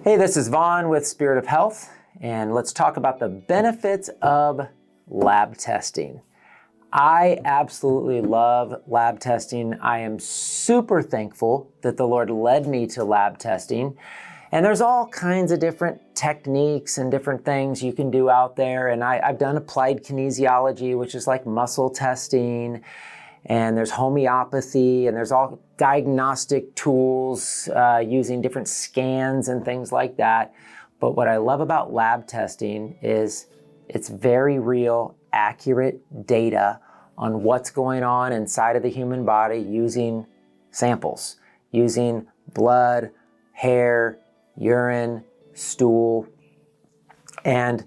Hey, this is Vaughn with Spirit of Health, and let's talk about the benefits of lab testing. I absolutely love lab testing. I am super thankful that the Lord led me to lab testing. And there's all kinds of different techniques and different things you can do out there. And I've done applied kinesiology, which is like muscle testing. And there's homeopathy, and there's all diagnostic tools using different scans and things like that. But what I love about lab testing is it's very real, accurate data on what's going on inside of the human body using samples, using blood, hair, urine, stool. And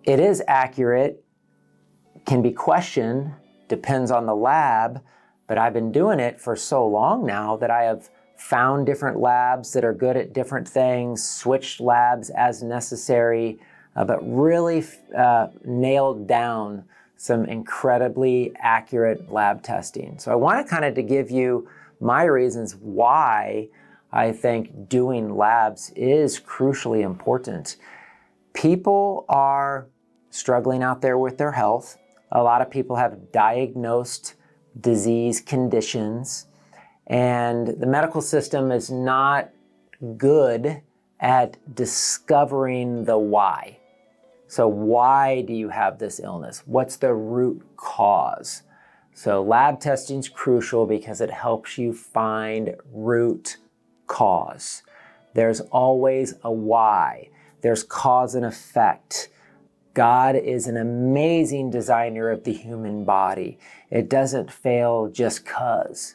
it is accurate, can be questioned, depends on the lab, but I've been doing it for so long now that I have found different labs that are good at different things, switched labs as necessary, but really nailed down some incredibly accurate lab testing. So I wanted kind of to give you my reasons why I think doing labs is crucially important. People are struggling out there with their health. A lot of people have diagnosed disease conditions, and the medical system is not good at discovering the why. So why do you have this illness? What's the root cause? So lab testing is crucial because it helps you find root cause. There's always a why. There's cause and effect. God is an amazing designer of the human body. It doesn't fail just 'cause.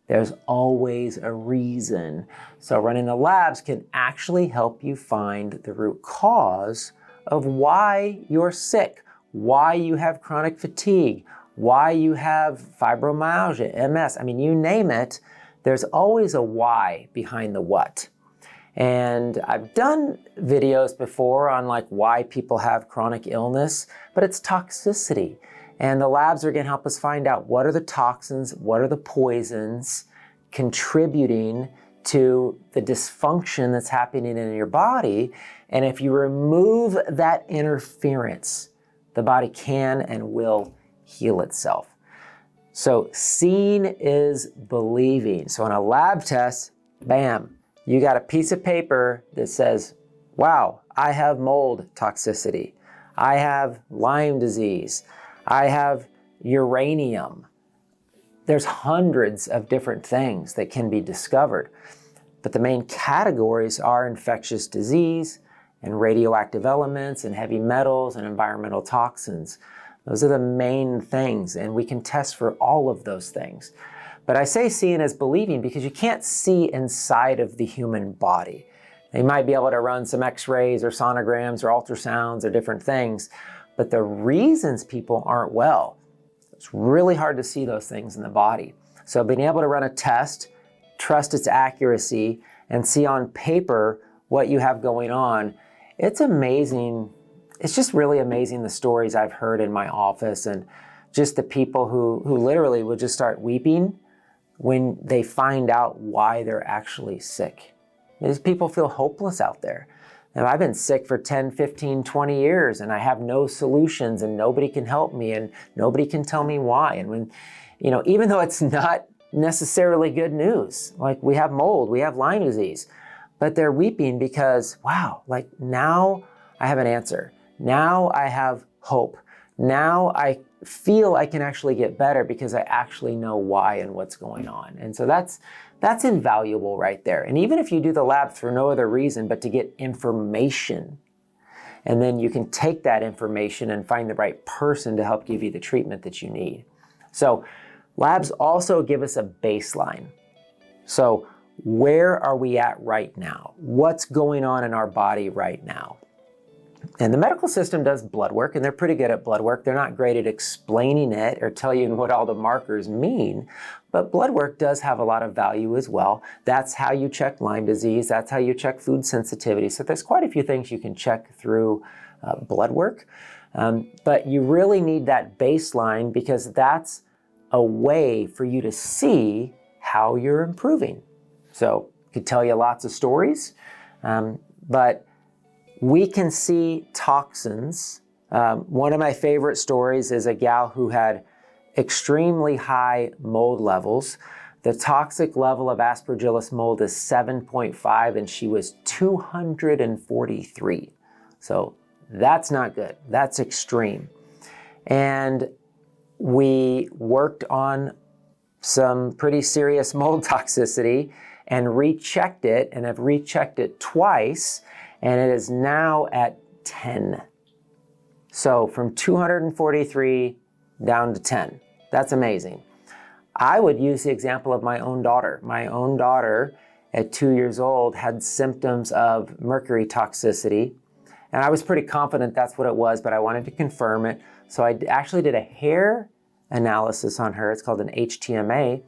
There's always a reason. So running the labs can actually help you find the root cause of why you're sick, why you have chronic fatigue, why you have fibromyalgia, MS. I mean, you name it, there's always a why behind the what. And I've done videos before on like why people have chronic illness, but it's toxicity. And the labs are going to help us find out what are the toxins, what are the poisons contributing to the dysfunction that's happening in your body. And if you remove that interference, the body can and will heal itself. So seeing is believing. So in a lab test, bam, you got a piece of paper that says, wow, I have mold toxicity. I have Lyme disease. I have uranium. There's hundreds of different things that can be discovered. But the main categories are infectious disease and radioactive elements and heavy metals and environmental toxins. Those are the main things, and we can test for all of those things. But I say seeing as believing because you can't see inside of the human body. You might be able to run some x-rays or sonograms or ultrasounds or different things, but the reasons people aren't well, it's really hard to see those things in the body. So being able to run a test, trust its accuracy, and see on paper what you have going on, it's amazing. It's just really amazing the stories I've heard in my office and just the people who literally would just start weeping when they find out why they're actually sick. These people feel hopeless out there. And I've been sick for 10, 15, 20 years and I have no solutions and nobody can help me and nobody can tell me why. And when, even though it's not necessarily good news, like we have mold, we have Lyme disease, but they're weeping because, wow, like now I have an answer. Now I have hope. Now I feel I can actually get better because I actually know why and what's going on. And so that's invaluable right there. And even if you do the lab for no other reason but to get information, and then you can take that information and find the right person to help give you the treatment that you need. So labs also give us a baseline. So where are we at right now? What's going on in our body right now? And the medical system does blood work, and they're pretty good at blood work. They're not great at explaining it or tell you what all the markers mean, but blood work does have a lot of value as well. That's how you check Lyme disease. That's how you check food sensitivity. So there's quite a few things you can check through blood work. But you really need that baseline because that's a way for you to see how you're improving. So I could tell you lots of stories. but we can see toxins. One of my favorite stories is a gal who had extremely high mold levels. The toxic level of Aspergillus mold is 7.5 and she was 243. So that's not good. That's extreme. And we worked on some pretty serious mold toxicity and rechecked it, and have rechecked it twice, and it is now at 10. So from 243 down to 10. That's amazing. I would use the example of my own daughter. My own daughter at 2 years old had symptoms of mercury toxicity, and I was pretty confident that's what it was, but I wanted to confirm it. So I actually did a hair analysis on her. It's called an HTMA,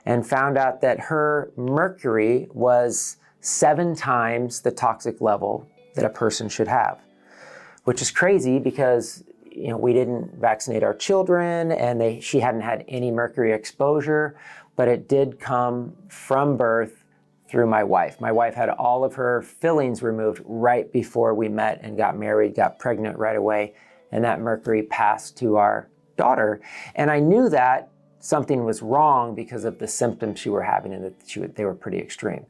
and found out that her mercury was 7 times the toxic level that a person should have, which is crazy because we didn't vaccinate our children, and she hadn't had any mercury exposure, but it did come from birth through my wife. My wife had all of her fillings removed right before we met and got married, got pregnant right away, and that mercury passed to our daughter. And I knew that something was wrong because of the symptoms she was having, and that they were pretty extreme.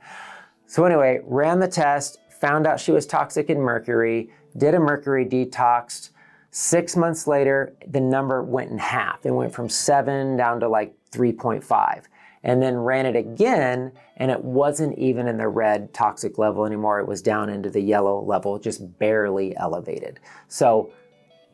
So anyway, ran the test, found out she was toxic in mercury, did a mercury detox. 6 months later, the number went in half. It went from 7 down to like 3.5. And then ran it again, and it wasn't even in the red toxic level anymore. It was down into the yellow level, just barely elevated. So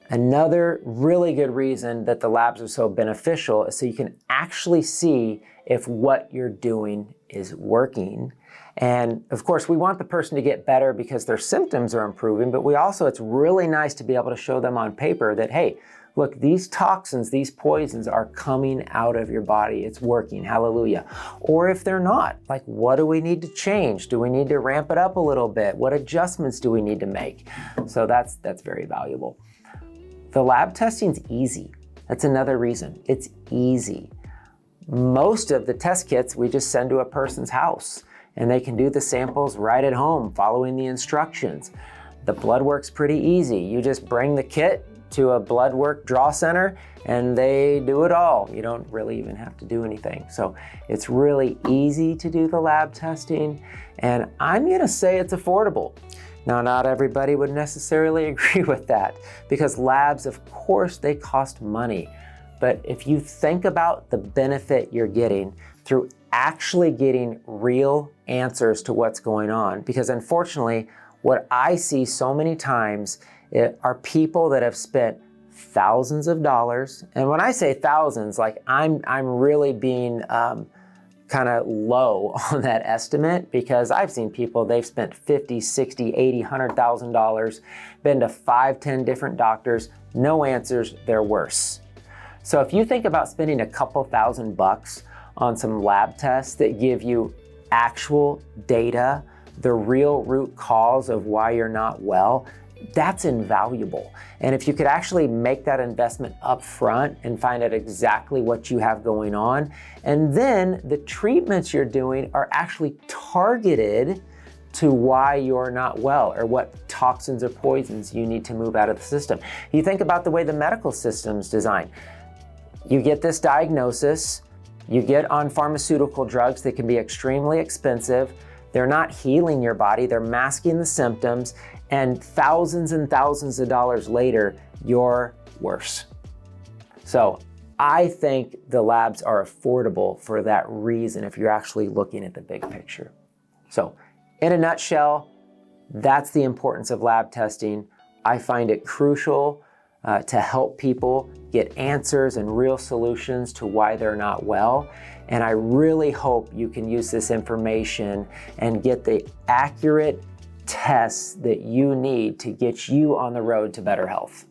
another really good reason that the labs are so beneficial is so you can actually see if what you're doing is working. And of course, we want the person to get better because their symptoms are improving, but it's really nice to be able to show them on paper that, hey, look, these toxins, these poisons are coming out of your body. It's working, hallelujah. Or if they're not, like, what do we need to change? Do we need to ramp it up a little bit? What adjustments do we need to make? So that's very valuable. The lab testing's easy. That's another reason. It's easy. Most of the test kits we just send to a person's house, and they can do the samples right at home following the instructions. The blood work's pretty easy. You just bring the kit to a blood work draw center and they do it all. You don't really even have to do anything. So it's really easy to do the lab testing, and I'm gonna say it's affordable. Now, not everybody would necessarily agree with that because labs, of course, they cost money. But if you think about the benefit you're getting through actually getting real answers to what's going on, because unfortunately, what I see so many times are people that have spent thousands of dollars. And when I say thousands, like I'm really being kind of low on that estimate, because I've seen people, they've spent $50, $60, $80, $100,000, been to 5, 10 different doctors, no answers, they're worse. So if you think about spending a couple $1,000 on some lab tests that give you actual data, the real root cause of why you're not well, that's invaluable. And if you could actually make that investment up front and find out exactly what you have going on, and then the treatments you're doing are actually targeted to why you're not well or what toxins or poisons you need to move out of the system. You think about the way the medical system's designed. You get this diagnosis, you get on pharmaceutical drugs that can be extremely expensive. They're not healing your body, they're masking the symptoms, and thousands and thousands of dollars later, you're worse. So I think the labs are affordable for that reason if you're actually looking at the big picture. So in a nutshell, that's the importance of lab testing. I find it crucial to help people get answers and real solutions to why they're not well. And I really hope you can use this information and get the accurate tests that you need to get you on the road to better health.